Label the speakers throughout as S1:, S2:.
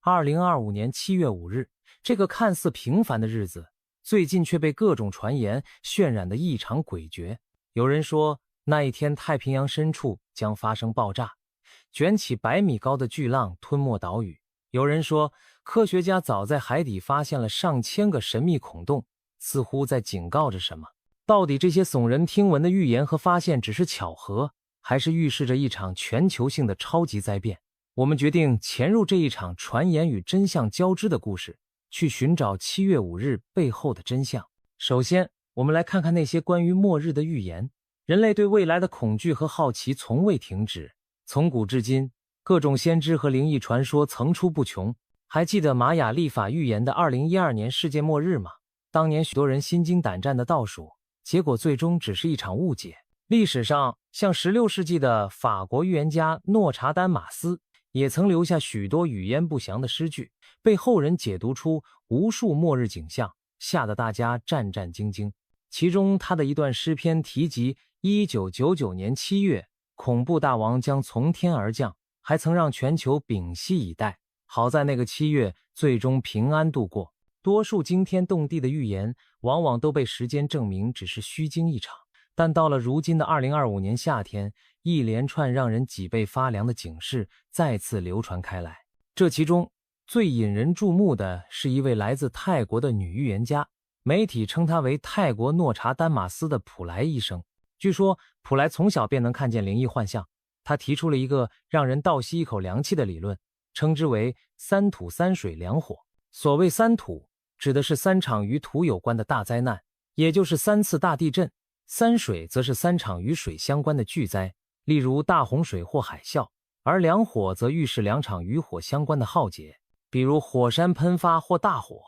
S1: 2025年7月5日，这个看似平凡的日子，最近却被各种传言渲染得异常诡谲。有人说，那一天太平洋深处将发生爆炸，卷起100米高的巨浪吞没岛屿。有人说，科学家早在海底发现了上千个神秘孔洞，似乎在警告着什么。到底这些耸人听闻的预言和发现只是巧合，还是预示着一场全球性的超级灾变？我们决定潜入这一场传言与真相交织的故事，去寻找7月5日背后的真相。首先，我们来看看那些关于末日的预言。人类对未来的恐惧和好奇从未停止，从古至今，各种先知和灵异传说层出不穷。还记得玛雅历法预言的2012年世界末日吗？当年许多人心惊胆战的倒数，结果最终只是一场误解。历史上，像16世纪的法国预言家诺查丹马斯也曾留下许多语焉不详的诗句，被后人解读出无数末日景象，吓得大家战战兢兢。其中他的一段诗篇提及1999年7月，恐怖大王将从天而降，还曾让全球屏息以待。好在那个7月最终平安度过。多数惊天动地的预言往往都被时间证明只是虚惊一场，但到了如今的2025年夏天，一连串让人脊背发凉的警示再次流传开来。这其中最引人注目的是一位来自泰国的女预言家，媒体称她为泰国诺查丹马斯的普莱医生。据说普莱从小便能看见灵异幻象，他提出了一个让人倒吸一口凉气的理论，称之为3土3水2火。所谓3土，指的是3场与土有关的大灾难，也就是3次大地震；3水则是3场与水相关的巨灾，例如大洪水或海啸；而2火则预示2场与火相关的浩劫，比如火山喷发或大火。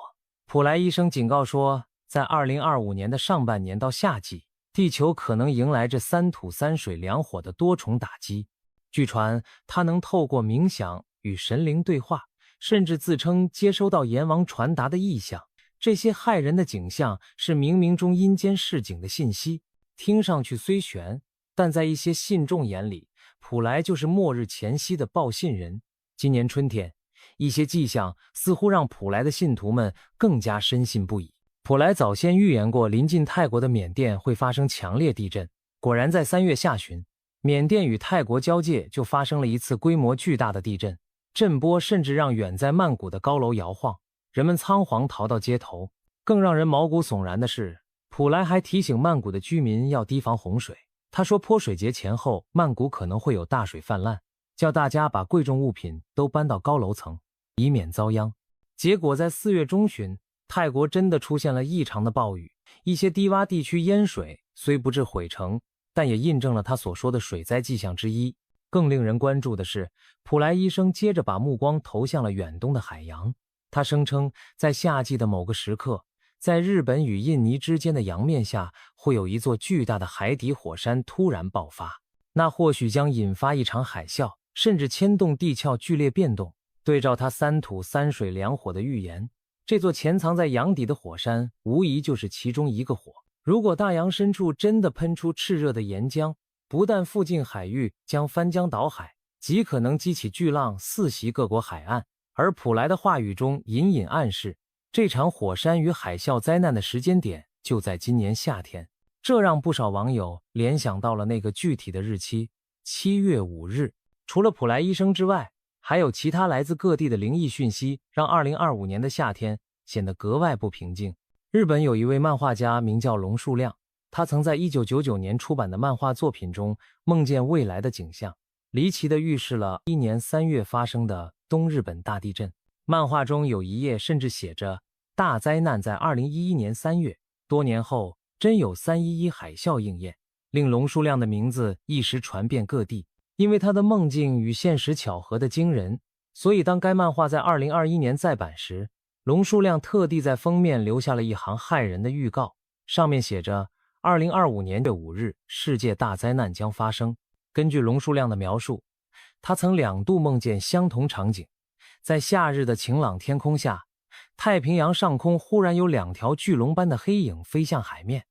S1: 普莱医生警告说，在2025年的上半年到夏季，地球可能迎来这3土3水2火的多重打击。据传，他能透过冥想与神灵对话，甚至自称接收到阎王传达的意象。这些骇人的景象是冥冥中阴间示警的信息，听上去虽悬，但在一些信众眼里，普莱就是末日前夕的报信人。今年春天，一些迹象似乎让普莱的信徒们更加深信不疑。普莱早先预言过临近泰国的缅甸会发生强烈地震，果然在3月下旬，缅甸与泰国交界就发生了一次规模巨大的地震，震波甚至让远在曼谷的高楼摇晃，人们仓皇逃到街头。更让人毛骨悚然的是，普莱还提醒曼谷的居民要提防洪水。他说泼水节前后曼谷可能会有大水泛滥，叫大家把贵重物品都搬到高楼层，以免遭殃。结果在4月中旬，泰国真的出现了异常的暴雨，一些低洼地区淹水，虽不致毁城，但也印证了他所说的水灾迹象之一。更令人关注的是，普莱医生接着把目光投向了远东的海洋。他声称，在夏季的某个时刻，在日本与印尼之间的洋面下，会有一座巨大的海底火山突然爆发，那或许将引发一场海啸，甚至牵动地壳剧烈变动。对照他3土3水2火的预言，这座潜藏在洋底的火山无疑就是其中一个火。如果大洋深处真的喷出炽热的岩浆，不但附近海域将翻江倒海，极可能激起巨浪四袭各国海岸。而普莱的话语中隐隐暗示，这场火山与海啸灾难的时间点就在今年夏天。这让不少网友联想到了那个具体的日期，7月5日。除了普莱医生之外，还有其他来自各地的灵异讯息，让2025年的夏天显得格外不平静。日本有一位漫画家名叫龙树亮，他曾在1999年出版的漫画作品中梦见未来的景象，离奇地预示了1年3月发生的东日本大地震。漫画中有一页甚至写着大灾难在2011年3月，多年后真有311海啸应验，令龙树亮的名字一时传遍各地。因为他的梦境与现实巧合的惊人，所以当该漫画在2021年再版时，龙树亮特地在封面留下了一行骇人的预告，上面写着2025年5日世界大灾难将发生。根据龙树亮的描述，他曾2度梦见相同场景，在夏日的晴朗天空下，太平洋上空忽然有2条巨龙般的黑影飞向海面，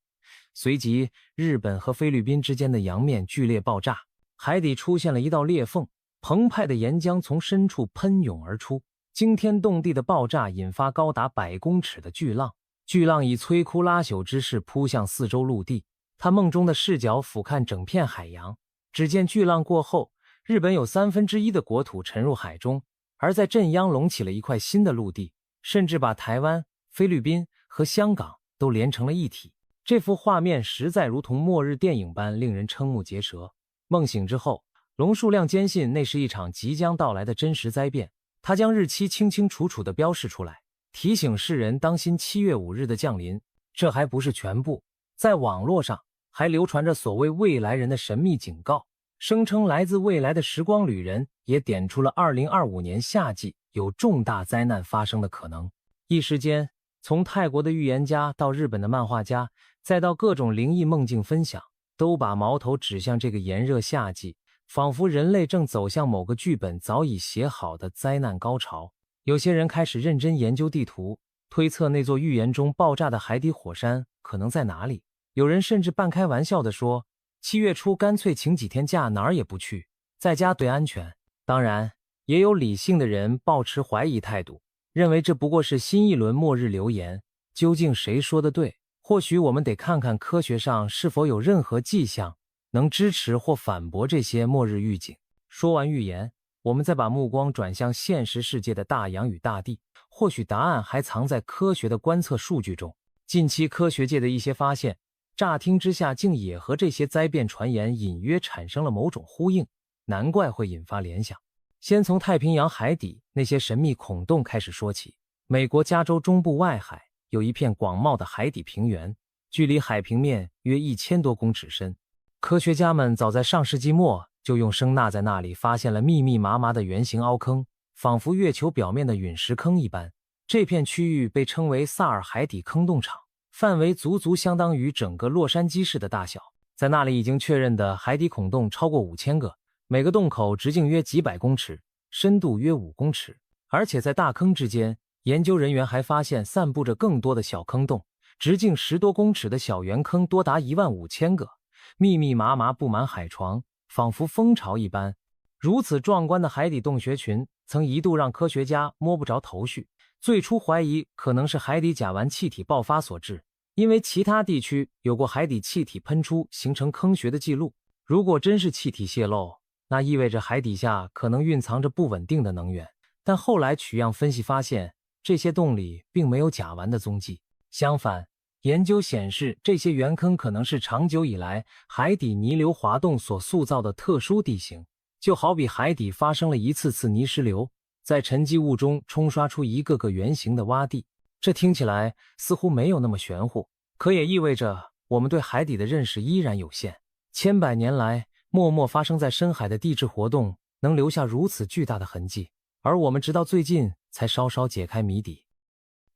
S1: 随即日本和菲律宾之间的洋面剧烈爆炸，海底出现了一道裂缝，澎湃的岩浆从深处喷涌而出，惊天动地的爆炸引发高达100公尺的巨浪，巨浪以摧枯拉朽之势扑向四周陆地。他梦中的视角俯瞰整片海洋，只见巨浪过后，日本有1/3的国土沉入海中，而在震央隆起了一块新的陆地，甚至把台湾、菲律宾和香港都连成了一体。这幅画面实在如同末日电影般令人瞠目结舌。梦醒之后，龙树亮坚信那是一场即将到来的真实灾变，他将日期清清楚楚地标示出来，提醒世人当心7月5日的降临。这还不是全部，在网络上还流传着所谓未来人的神秘警告，声称来自未来的时光旅人也点出了2025年夏季有重大灾难发生的可能。一时间，从泰国的预言家到日本的漫画家，再到各种灵异梦境分享，都把矛头指向这个炎热夏季，仿佛人类正走向某个剧本早已写好的灾难高潮。有些人开始认真研究地图，推测那座预言中爆炸的海底火山可能在哪里。有人甚至半开玩笑地说，7月初干脆请几天假，哪儿也不去，在家最安全。当然，也有理性的人抱持怀疑态度，认为这不过是新一轮末日流言。究竟谁说的对？或许我们得看看科学上是否有任何迹象能支持或反驳这些末日预警。说完预言，我们再把目光转向现实世界的大洋与大地，或许答案还藏在科学的观测数据中。近期科学界的一些发现，乍听之下竟也和这些灾变传言隐约产生了某种呼应，难怪会引发联想。先从太平洋海底那些神秘孔洞开始说起。美国加州中部外海有一片广袤的海底平原，距离海平面约1000多公尺深。科学家们早在上世纪末就用声呐在那里发现了密密麻麻的圆形凹坑，仿佛月球表面的陨石坑一般。这片区域被称为萨尔海底坑洞场，范围足足相当于整个洛杉矶市的大小。在那里已经确认的海底孔洞超过5000个，每个洞口直径约几百公尺，深度约5公尺。而且在大坑之间，研究人员还发现散布着更多的小坑洞，直径10多公尺的小圆坑多达15000个，密密麻麻布满海床，仿佛蜂巢一般。如此壮观的海底洞穴群曾一度让科学家摸不着头绪，最初怀疑可能是海底甲烷气体爆发所致，因为其他地区有过海底气体喷出形成坑穴的记录。如果真是气体泄漏，那意味着海底下可能蕴藏着不稳定的能源。但后来取样分析发现，这些洞里并没有甲烷的踪迹。相反，研究显示这些圆坑可能是长久以来海底泥流滑动所塑造的特殊地形，就好比海底发生了一次次泥石流，在沉积物中冲刷出一个个圆形的洼地。这听起来似乎没有那么玄乎，可也意味着我们对海底的认识依然有限。千百年来默默发生在深海的地质活动能留下如此巨大的痕迹，而我们直到最近才稍稍解开谜底。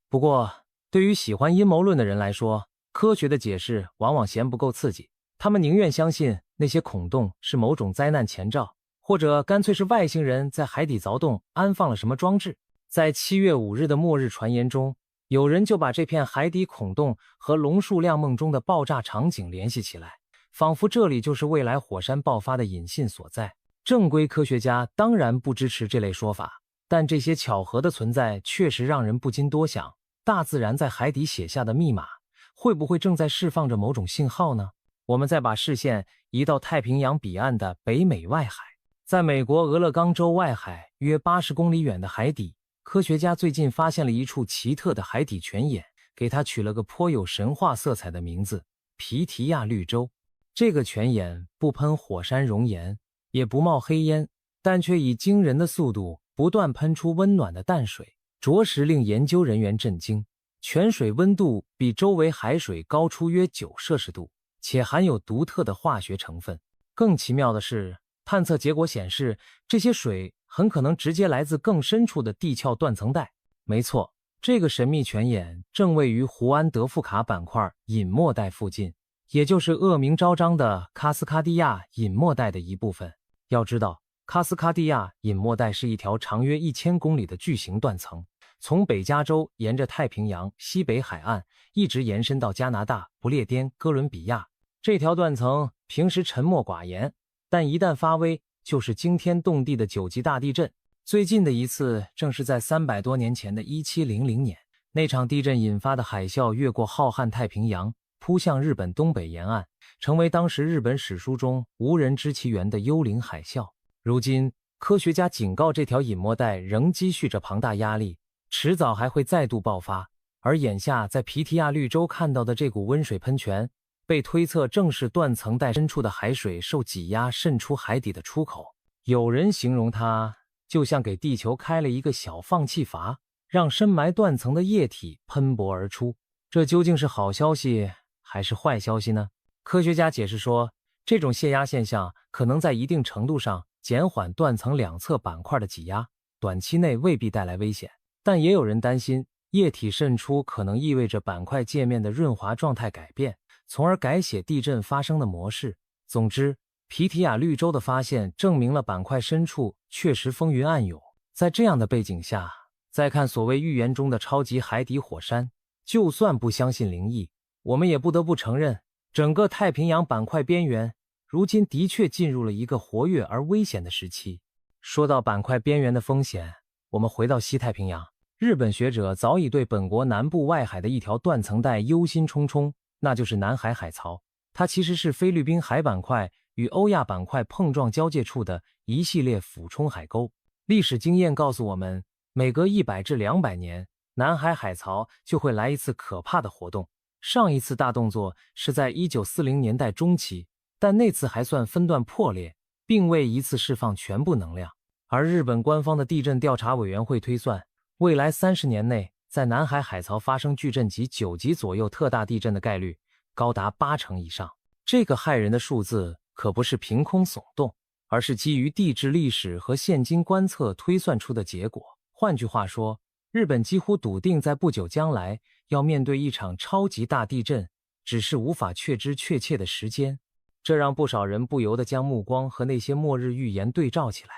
S1: 不过，对于喜欢阴谋论的人来说，科学的解释往往嫌不够刺激，他们宁愿相信那些孔洞是某种灾难前兆，或者干脆是外星人在海底凿洞安放了什么装置。在7月5日的末日传言中，有人就把这片海底孔洞和龙树亮梦中的爆炸场景联系起来，仿佛这里就是未来火山爆发的引信所在。正规科学家当然不支持这类说法，但这些巧合的存在确实让人不禁多想，大自然在海底写下的密码，会不会正在释放着某种信号呢？我们再把视线移到太平洋彼岸的北美外海，在美国俄勒冈州外海约80公里远的海底，科学家最近发现了一处奇特的海底泉眼，给它取了个颇有神话色彩的名字——皮提亚绿洲。这个泉眼不喷火山熔岩，也不冒黑烟，但却以惊人的速度不断喷出温暖的淡水，着实令研究人员震惊。泉水温度比周围海水高出约9摄氏度，且含有独特的化学成分。更奇妙的是，探测结果显示，这些水很可能直接来自更深处的地壳断层带。没错，这个神秘泉眼正位于胡安德富卡板块隐没带附近，也就是恶名昭彰的卡斯卡蒂亚隐没带的一部分。要知道，卡斯卡蒂亚隐没带是一条长约1000公里的巨型断层，从北加州沿着太平洋西北海岸一直延伸到加拿大不列颠哥伦比亚。这条断层平时沉默寡言，但一旦发威，就是惊天动地的9级大地震。最近的一次正是在300多年前的1700年，那场地震引发的海啸越过浩瀚太平洋，扑向日本东北沿岸，成为当时日本史书中无人知其源的幽灵海啸。如今，科学家警告这条隐没带仍积蓄着庞大压力，迟早还会再度爆发。而眼下在皮提亚绿洲看到的这股温水喷泉，被推测正是断层带深处的海水受挤压渗出海底的出口。有人形容它就像给地球开了一个小放气阀，让深埋断层的液体喷薄而出。这究竟是好消息还是坏消息呢？科学家解释说，这种泄压现象可能在一定程度上减缓断层两侧板块的挤压，短期内未必带来危险。但也有人担心，液体渗出可能意味着板块界面的润滑状态改变，从而改写地震发生的模式。总之，皮提亚绿洲的发现证明了板块深处确实风云暗涌。在这样的背景下，再看所谓预言中的超级海底火山，就算不相信灵异，我们也不得不承认，整个太平洋板块边缘如今的确进入了一个活跃而危险的时期。说到板块边缘的风险，我们回到西太平洋，日本学者早已对本国南部外海的一条断层带忧心忡忡，那就是南海海槽。它其实是菲律宾海板块与欧亚板块碰撞交界处的一系列俯冲海沟。历史经验告诉我们，每隔100至200年，南海海槽就会来一次可怕的活动。上一次大动作是在1940年代中期，但那次还算分段破裂，并未一次释放全部能量。而日本官方的地震调查委员会推算，未来30年内，在南海海槽发生巨震级9级左右特大地震的概率高达80%以上。这个骇人的数字可不是凭空耸动，而是基于地质历史和现今观测推算出的结果。换句话说，日本几乎笃定在不久将来要面对一场超级大地震，只是无法确知确切的时间。这让不少人不由得将目光和那些末日预言对照起来。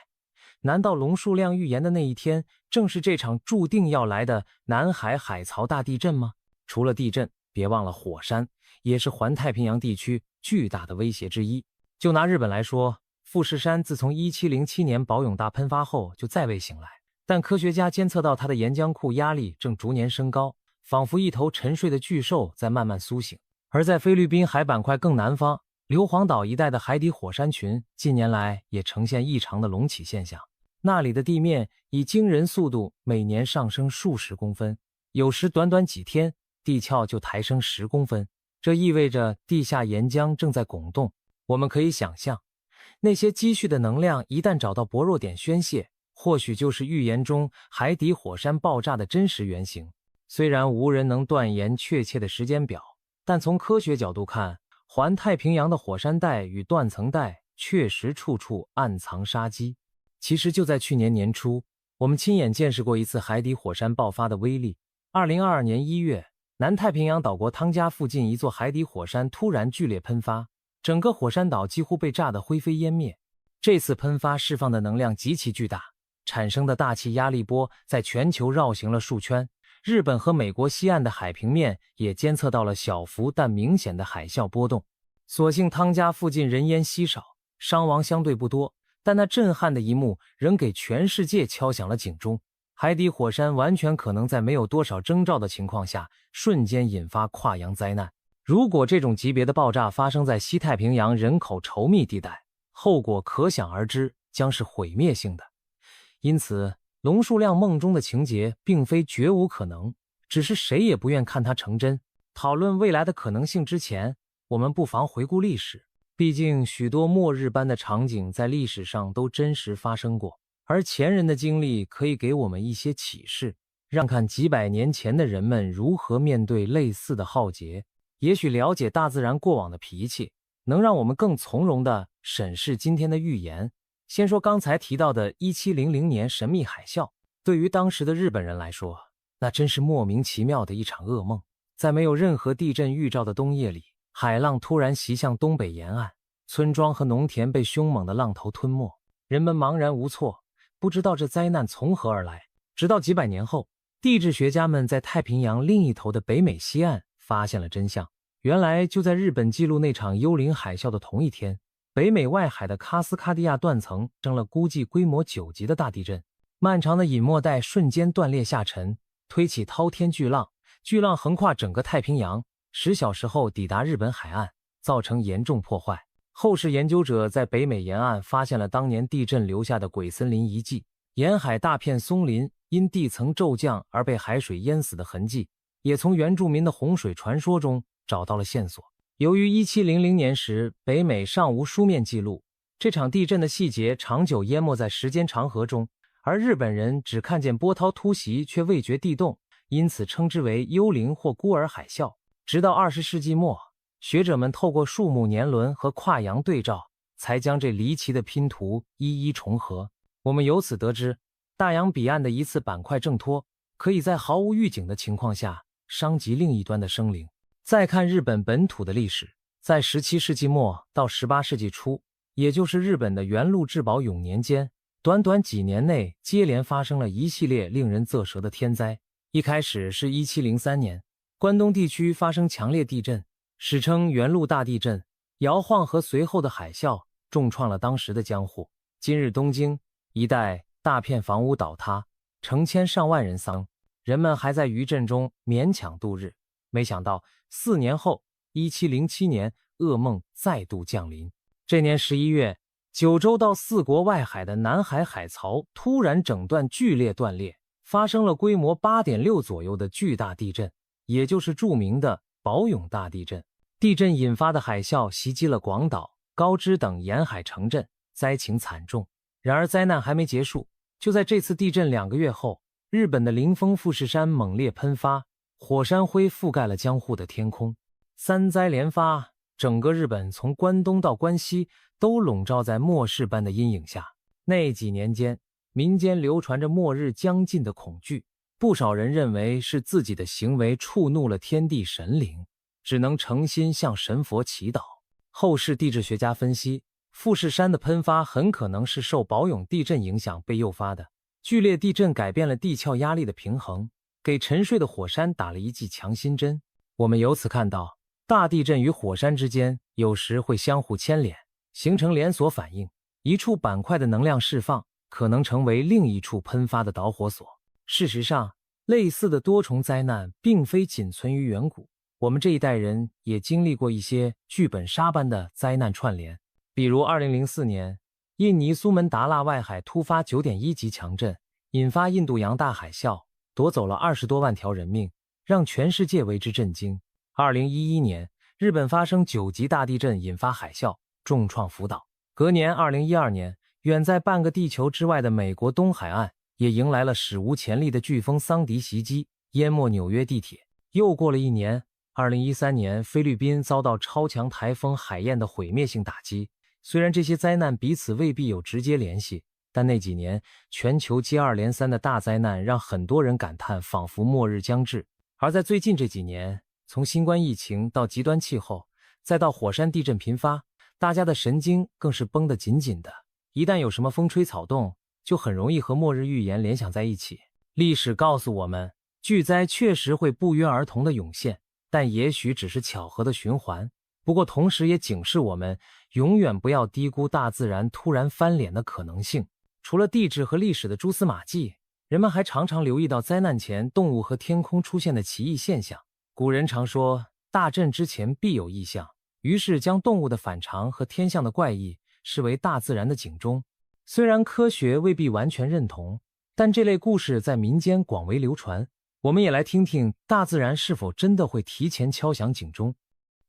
S1: 难道龙树亮预言的那一天正是这场注定要来的南海海槽大地震吗？除了地震，别忘了火山也是环太平洋地区巨大的威胁之一。就拿日本来说，富士山自从1707年宝永大喷发后就再未醒来，但科学家监测到它的岩浆库压力正逐年升高，仿佛一头沉睡的巨兽在慢慢苏醒。而在菲律宾海板块更南方硫磺岛一带的海底火山群近年来也呈现异常的隆起现象，那里的地面以惊人速度每年上升数十公分，有时短短几天地壳就抬升10公分，这意味着地下岩浆正在拱动。我们可以想象，那些积蓄的能量一旦找到薄弱点宣泄，或许就是预言中海底火山爆炸的真实原型。虽然无人能断言确切的时间表，但从科学角度看，环太平洋的火山带与断层带确实处处暗藏杀机。其实就在去年年初，我们亲眼见识过一次海底火山爆发的威力。2022年1月，南太平洋岛国汤加附近一座海底火山突然剧烈喷发，整个火山岛几乎被炸得灰飞烟灭。这次喷发释放的能量极其巨大，产生的大气压力波在全球绕行了数圈，日本和美国西岸的海平面也监测到了小幅但明显的海啸波动。所幸汤加附近人烟稀少，伤亡相对不多，但那震撼的一幕仍给全世界敲响了警钟。海底火山完全可能在没有多少征兆的情况下，瞬间引发跨洋灾难。如果这种级别的爆炸发生在西太平洋人口稠密地带，后果可想而知，将是毁灭性的。因此，龙树亮梦中的情节并非绝无可能，只是谁也不愿看它成真。讨论未来的可能性之前，我们不妨回顾历史。毕竟许多末日般的场景在历史上都真实发生过，而前人的经历可以给我们一些启示，让看几百年前的人们如何面对类似的浩劫。也许了解大自然过往的脾气，能让我们更从容地审视今天的预言。先说刚才提到的1700年神秘海啸，对于当时的日本人来说，那真是莫名其妙的一场噩梦。在没有任何地震预兆的冬夜里，海浪突然袭向东北沿岸，村庄和农田被凶猛的浪头吞没，人们茫然无措，不知道这灾难从何而来。直到几百年后，地质学家们在太平洋另一头的北美西岸发现了真相。原来就在日本记录那场幽灵海啸的同一天，北美外海的卡斯卡迪亚断层发生了估计规模9级的大地震。漫长的隐没带瞬间断裂下沉，推起滔天巨浪，巨浪横跨整个太平洋，10小时后抵达日本海岸，造成严重破坏。后世研究者在北美沿岸发现了当年地震留下的鬼森林遗迹，沿海大片松林因地层骤降而被海水淹死的痕迹，也从原住民的洪水传说中找到了线索。由于1700年时北美尚无书面记录，这场地震的细节长久淹没在时间长河中，而日本人只看见波涛突袭却未觉地动，因此称之为幽灵或孤儿海啸。直到20世纪末，学者们透过树木年轮和跨洋对照，才将这离奇的拼图一一重合。我们由此得知，大洋彼岸的一次板块挣脱，可以在毫无预警的情况下伤及另一端的生灵。再看日本本土的历史，在17世纪末到18世纪初，也就是日本的元禄治保永年间，短短几年内接连发生了一系列令人啧舌的天灾。一开始是1703年，关东地区发生强烈地震，史称元禄大地震，摇晃和随后的海啸重创了当时的江户。今日东京一带大片房屋倒塌，成千上万人丧，人们还在余震中勉强度日。没想到4年后，1707年，噩梦再度降临。这年11月，九州到4国外海的南海海槽突然整段剧烈断裂，发生了规模 8.6 左右的巨大地震，也就是著名的宝永大地震。地震引发的海啸袭击了广岛、高知等沿海城镇，灾情惨重。然而灾难还没结束，就在这次地震2个月后，日本的灵峰富士山猛烈喷发，火山灰覆盖了江户的天空。3灾连发，整个日本从关东到关西都笼罩在末世般的阴影下。那几年间，民间流传着末日将近的恐惧，不少人认为是自己的行为触怒了天地神灵，只能诚心向神佛祈祷。后世地质学家分析，富士山的喷发很可能是受宝永地震影响被诱发的。剧烈地震改变了地壳压力的平衡，给沉睡的火山打了一剂强心针。我们由此看到，大地震与火山之间有时会相互牵连，形成连锁反应，一处板块的能量释放可能成为另一处喷发的导火索。事实上，类似的多重灾难并非仅存于远古，我们这一代人也经历过一些剧本杀般的灾难串联。比如2004年，印尼苏门答腊外海突发 9.1 级强震，引发印度洋大海啸，夺走了20多万条人命，让全世界为之震惊。2011年，日本发生9级大地震，引发海啸，重创福岛。隔年2012年，远在半个地球之外的美国东海岸也迎来了史无前例的飓风桑迪袭击，淹没纽约地铁。又过了一年，2013年，菲律宾遭到超强台风海燕的毁灭性打击。虽然这些灾难彼此未必有直接联系，但那几年全球接二连三的大灾难让很多人感叹仿佛末日将至。而在最近这几年，从新冠疫情到极端气候，再到火山地震频发，大家的神经更是绷得紧紧的。一旦有什么风吹草动，就很容易和末日预言联想在一起。历史告诉我们，巨灾确实会不约而同的涌现，但也许只是巧合的循环。不过同时也警示我们，永远不要低估大自然突然翻脸的可能性。除了地质和历史的蛛丝马迹，人们还常常留意到灾难前动物和天空出现的奇异现象。古人常说，大震之前必有异象，于是将动物的反常和天象的怪异视为大自然的警钟。虽然科学未必完全认同，但这类故事在民间广为流传。我们也来听听大自然是否真的会提前敲响警钟。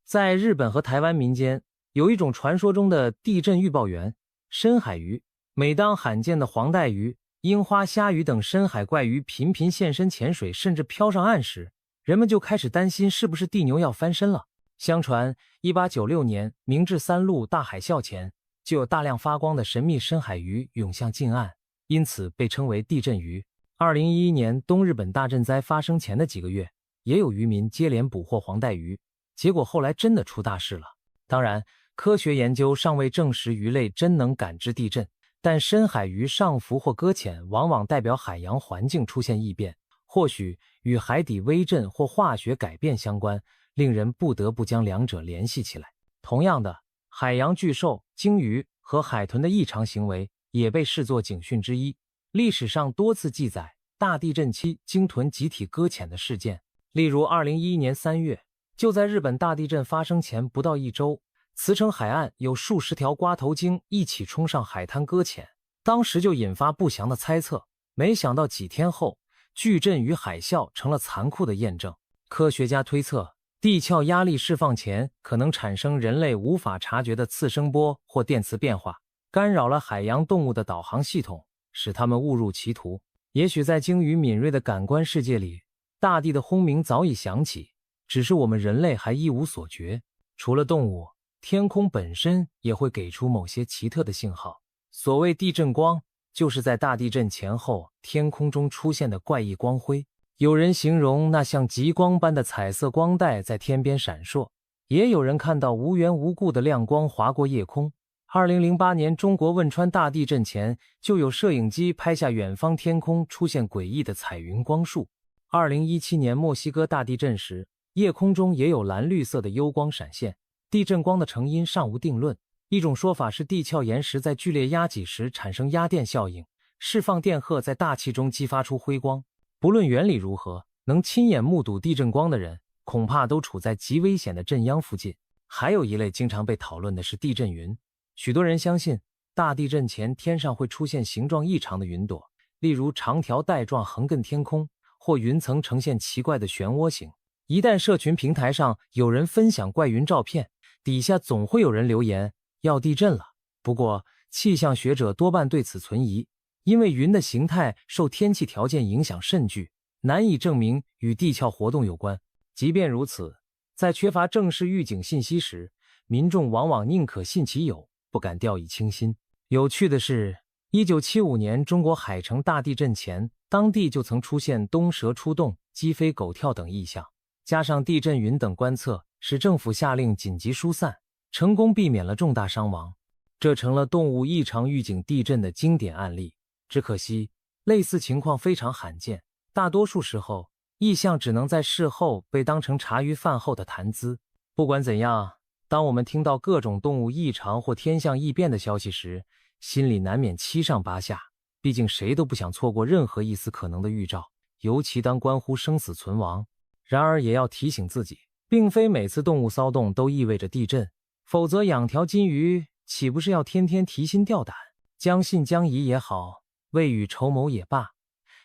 S1: 在日本和台湾民间，有一种传说中的地震预报员——深海鱼。每当罕见的黄带鱼、樱花虾鱼等深海怪鱼频频现身潜水，甚至飘上岸时，人们就开始担心是不是地牛要翻身了。相传1896年明治3鹿大海啸前，就有大量发光的神秘深海鱼涌向近岸，因此被称为地震鱼。2011年东日本大震灾发生前的几个月，也有渔民接连捕获黄带鱼，结果后来真的出大事了。当然，科学研究尚未证实鱼类真能感知地震，但深海鱼上浮或搁浅往往代表海洋环境出现异变，或许与海底微震或化学改变相关，令人不得不将两者联系起来。同样的，海洋巨兽、鲸鱼和海豚的异常行为也被视作警讯之一。历史上多次记载大地震期鲸豚集体搁浅的事件。例如2011年3月，就在日本大地震发生前不到1周，茨城海岸有数十条瓜头鲸一起冲上海滩搁浅，当时就引发不祥的猜测。没想到几天后，巨震与海啸成了残酷的验证。科学家推测，地壳压力释放前可能产生人类无法察觉的次声波或电磁变化，干扰了海洋动物的导航系统，使它们误入歧途。也许在鲸鱼敏锐的感官世界里，大地的轰鸣早已响起，只是我们人类还一无所觉。除了动物，天空本身也会给出某些奇特的信号。所谓地震光，就是在大地震前后天空中出现的怪异光辉。有人形容那像极光般的彩色光带在天边闪烁，也有人看到无缘无故的亮光划过夜空。2008年中国汶川大地震前，就有摄影机拍下远方天空出现诡异的彩云光束。2017年墨西哥大地震时，夜空中也有蓝绿色的幽光闪现。地震光的成因尚无定论，一种说法是地壳岩石在剧烈压挤时产生压电效应，释放电荷在大气中激发出辉光。不论原理如何，能亲眼目睹地震光的人，恐怕都处在极危险的震央附近。还有一类经常被讨论的是地震云。许多人相信，大地震前天上会出现形状异常的云朵，例如长条带状横亘天空，或云层呈现奇怪的漩涡形。一旦社群平台上有人分享怪云照片，底下总会有人留言要地震了。不过，气象学者多半对此存疑，因为云的形态受天气条件影响甚巨，难以证明与地壳活动有关。即便如此，在缺乏正式预警信息时，民众往往宁可信其有，不敢掉以轻心。有趣的是，1975年中国海城大地震前，当地就曾出现东蛇出洞、鸡飞狗跳等异象，加上地震云等观测，使政府下令紧急疏散，成功避免了重大伤亡。这成了动物异常预警地震的经典案例。只可惜，类似情况非常罕见，大多数时候，异象只能在事后被当成茶余饭后的谈资。不管怎样，当我们听到各种动物异常或天象异变的消息时，心里难免七上八下，毕竟谁都不想错过任何一丝可能的预兆，尤其当关乎生死存亡。然而也要提醒自己，并非每次动物骚动都意味着地震，否则养条金鱼岂不是要天天提心吊胆？将信将疑也好，未雨绸缪也罢，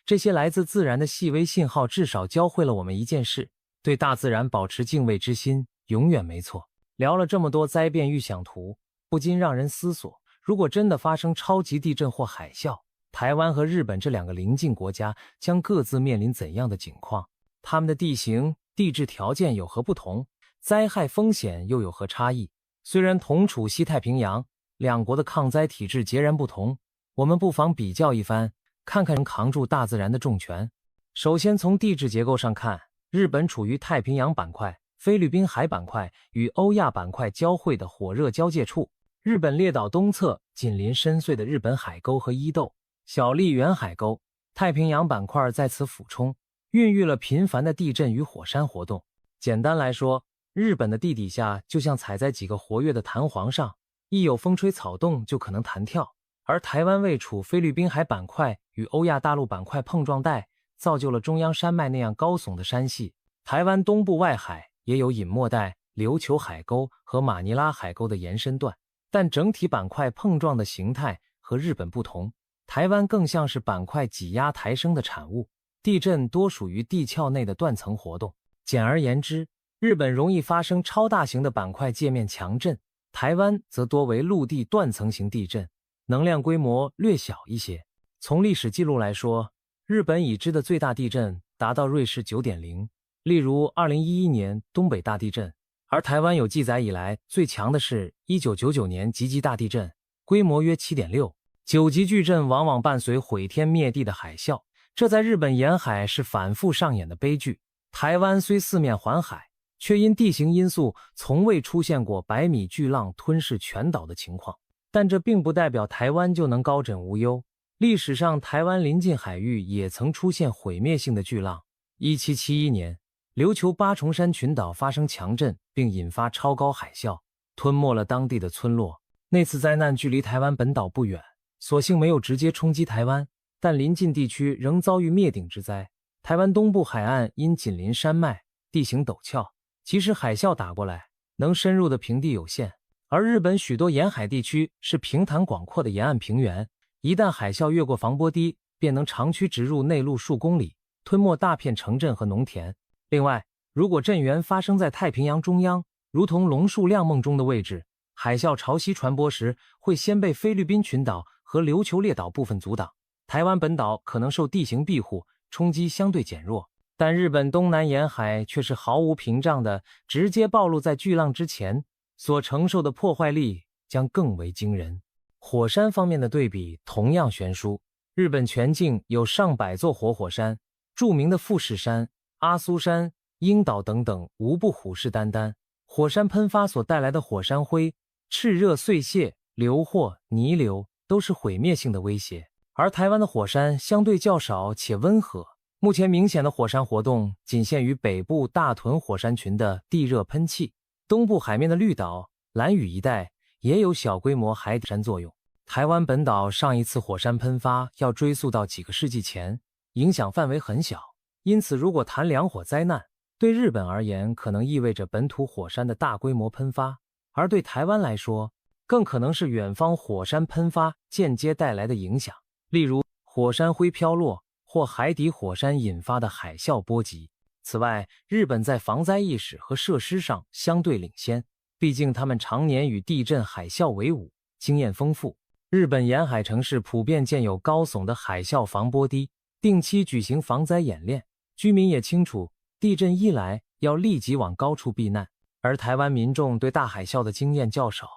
S1: 这些来自自然的细微信号至少教会了我们一件事：对大自然保持敬畏之心永远没错。聊了这么多灾变预想图，不禁让人思索，如果真的发生超级地震或海啸，台湾和日本这两个邻近国家将各自面临怎样的境况？它们的地形、地质条件有何不同？灾害风险又有何差异？虽然同处西太平洋，两国的抗灾体制截然不同，我们不妨比较一番，看看能扛住大自然的重拳。首先从地质结构上看，日本处于太平洋板块、菲律宾海板块与欧亚板块交汇的火热交界处。日本列岛东侧紧邻深邃的日本海沟和伊豆、小笠原海沟，太平洋板块在此俯冲，孕育了频繁的地震与火山活动。简单来说，日本的地底下就像踩在几个活跃的弹簧上，一有风吹草动就可能弹跳。而台湾位处菲律宾海板块与欧亚大陆板块碰撞带，造就了中央山脉那样高耸的山系。台湾东部外海也有隐没带、琉球海沟和马尼拉海沟的延伸段，但整体板块碰撞的形态和日本不同，台湾更像是板块挤压抬升的产物。地震多属于地壳内的断层活动。简而言之，日本容易发生超大型的板块界面强震，台湾则多为陆地断层型地震，能量规模略小一些。从历史记录来说，日本已知的最大地震达到瑞士 9.0， 例如2011年东北大地震，而台湾有记载以来最强的是1999年集集大地震，规模约 7.6。 9级巨震往往伴随毁天灭地的海啸，这在日本沿海是反复上演的悲剧。台湾虽四面环海，却因地形因素从未出现过100米巨浪吞噬全岛的情况。但这并不代表台湾就能高枕无忧。历史上台湾临近海域也曾出现毁灭性的巨浪。1771年，琉球八重山群岛发生强震，并引发超高海啸，吞没了当地的村落。那次灾难距离台湾本岛不远，所幸没有直接冲击台湾，但邻近地区仍遭遇灭顶之灾。台湾东部海岸因紧邻山脉，地形陡峭，即使海啸打过来，能深入的平地有限。而日本许多沿海地区是平坦广阔的沿岸平原，一旦海啸越过防波堤，便能长驱直入内陆数公里，吞没大片城镇和农田。另外，如果震源发生在太平洋中央，如同龙树亮梦中的位置，海啸潮汐传播时会先被菲律宾群岛和琉球列岛部分阻挡，台湾本岛可能受地形庇护，冲击相对减弱。但日本东南沿海却是毫无屏障的，直接暴露在巨浪之前，所承受的破坏力将更为惊人。火山方面的对比同样悬殊，日本全境有上百座活火山，著名的富士山、阿苏山、樱岛等等无不虎视眈眈。火山喷发所带来的火山灰、炽热碎屑、硫或泥流都是毁灭性的威胁。而台湾的火山相对较少且温和，目前明显的火山活动仅限于北部大屯火山群的地热喷气，东部海面的绿岛、兰屿一带也有小规模海底山作用。台湾本岛上一次火山喷发要追溯到几个世纪前，影响范围很小，因此如果谈两火灾难，对日本而言可能意味着本土火山的大规模喷发，而对台湾来说，更可能是远方火山喷发间接带来的影响，例如火山灰飘落或海底火山引发的海啸波及。此外，日本在防灾意识和设施上相对领先，毕竟他们常年与地震、海啸为伍，经验丰富。日本沿海城市普遍建有高耸的海啸防波堤，定期举行防灾演练，居民也清楚地震一来要立即往高处避难。而台湾民众对大海啸的经验较少，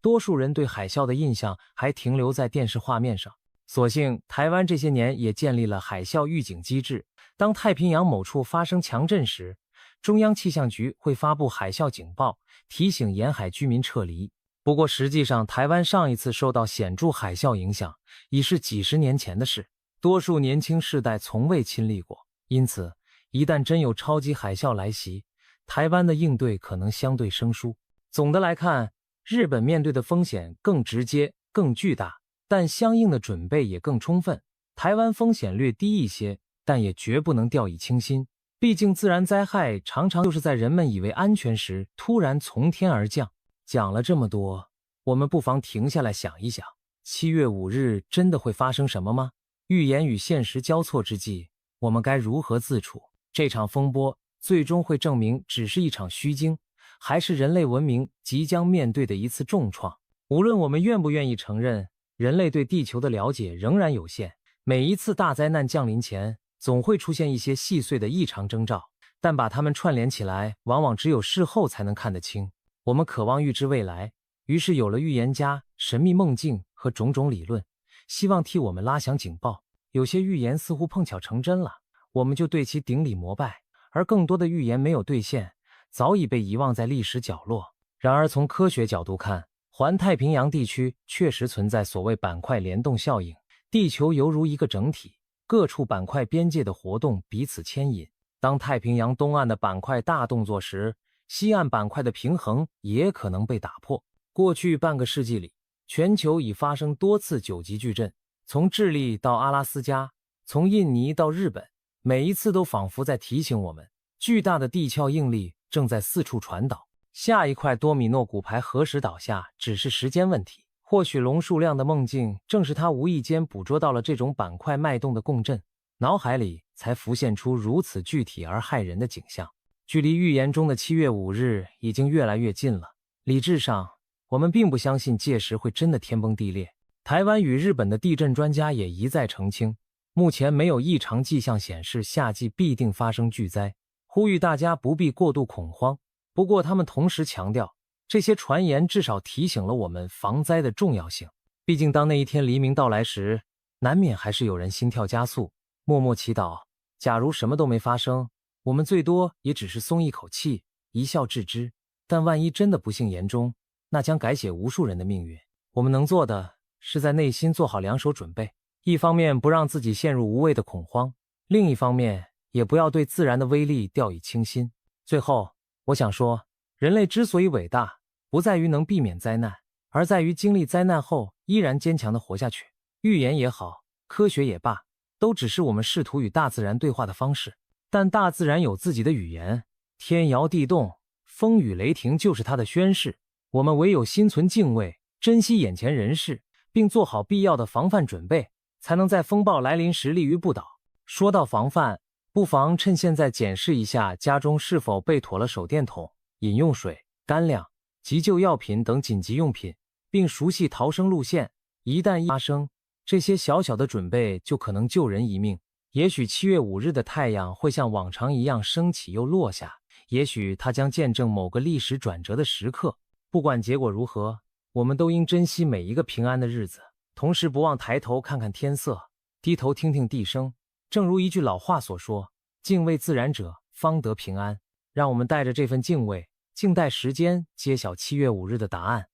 S1: 多数人对海啸的印象还停留在电视画面上。所幸台湾这些年也建立了海啸预警机制，当太平洋某处发生强震时，中央气象局会发布海啸警报，提醒沿海居民撤离。不过实际上，台湾上一次受到显著海啸影响已是几十年前的事，多数年轻世代从未亲历过，因此一旦真有超级海啸来袭，台湾的应对可能相对生疏。总的来看，日本面对的风险更直接、更巨大，但相应的准备也更充分。台湾风险略低一些，但也绝不能掉以轻心。毕竟自然灾害常常就是在人们以为安全时突然从天而降。讲了这么多，我们不妨停下来想一想，7月5日真的会发生什么吗？预言与现实交错之际，我们该如何自处？这场风波最终会证明只是一场虚惊，还是人类文明即将面对的一次重创？无论我们愿不愿意承认，人类对地球的了解仍然有限，每一次大灾难降临前，总会出现一些细碎的异常征兆，但把它们串联起来，往往只有事后才能看得清。我们渴望预知未来，于是有了预言家、神秘梦境和种种理论，希望替我们拉响警报。有些预言似乎碰巧成真了，我们就对其顶礼膜拜，而更多的预言没有兑现，早已被遗忘在历史角落。然而从科学角度看，环太平洋地区确实存在所谓板块联动效应，地球犹如一个整体，各处板块边界的活动彼此牵引。当太平洋东岸的板块大动作时，西岸板块的平衡也可能被打破。过去半个世纪里，全球已发生多次9级巨震，从智利到阿拉斯加，从印尼到日本，每一次都仿佛在提醒我们，巨大的地壳应力正在四处传导。下一块多米诺骨牌何时倒下，只是时间问题。或许龙树亮的梦境正是他无意间捕捉到了这种板块脉动的共振，脑海里才浮现出如此具体而骇人的景象。距离预言中的7月5日已经越来越近了。理智上，我们并不相信届时会真的天崩地裂。台湾与日本的地震专家也一再澄清，目前没有异常迹象显示夏季必定发生巨灾，呼吁大家不必过度恐慌。不过他们同时强调，这些传言至少提醒了我们防灾的重要性。毕竟当那一天黎明到来时，难免还是有人心跳加速，默默祈祷，假如什么都没发生，我们最多也只是松一口气，一笑置之。但万一真的不幸言中，那将改写无数人的命运。我们能做的是在内心做好两手准备，一方面不让自己陷入无谓的恐慌，另一方面也不要对自然的威力掉以轻心。最后，我想说，人类之所以伟大，不在于能避免灾难，而在于经历灾难后依然坚强地活下去。预言也好，科学也罢，都只是我们试图与大自然对话的方式。但大自然有自己的语言，天摇地动，风雨雷霆就是它的宣示。我们唯有心存敬畏，珍惜眼前人事，并做好必要的防范准备，才能在风暴来临时立于不倒。说到防范，不妨趁现在检视一下家中是否备妥了手电筒、饮用水、干粮、急救药品等紧急用品，并熟悉逃生路线。一旦发生，这些小小的准备就可能救人一命。也许7月5日的太阳会像往常一样升起又落下，也许它将见证某个历史转折的时刻。不管结果如何，我们都应珍惜每一个平安的日子，同时不忘抬头看看天色，低头听听地声。正如一句老话所说，敬畏自然者方得平安。让我们带着这份敬畏，静待时间揭晓7月5日的答案。